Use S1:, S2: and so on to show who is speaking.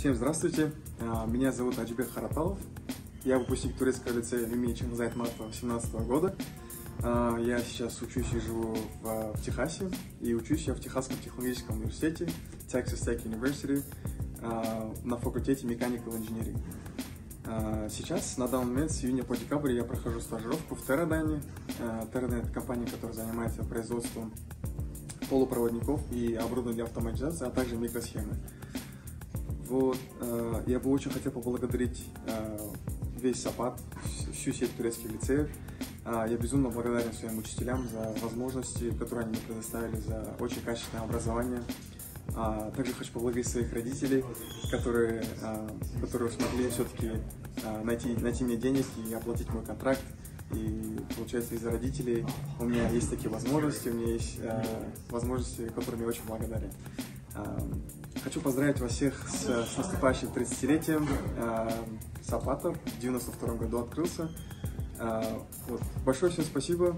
S1: Всем здравствуйте, меня зовут Аджибек Харапалов, я выпускник турецкого лицея имени Чангиза Айтматова 2017 года. Я сейчас учусь и живу в Техасе, и учусь я в Техасском технологическом университете, Texas Tech University, на факультете Mechanical Engineering. Сейчас, на данный момент, с июня по декабрь я прохожу стажировку в Teradyne. Teradyne – это компания, которая занимается производством полупроводников и оборудования для автоматизации, а также микросхемы. Вот, я бы очень хотел поблагодарить весь САПАТ, всю сеть турецких лицеев. Я безумно благодарен своим учителям за возможности, которые они мне предоставили, за очень качественное образование. Также хочу поблагодарить своих родителей, которые смогли все-таки найти мне денег и оплатить мой контракт. И получается, из-за родителей у меня есть такие возможности, у меня есть возможности, которыми я очень благодарен. Хочу поздравить вас всех с наступающим 30-летием. САПАТа в 92 году открылся. Вот. Большое всем спасибо.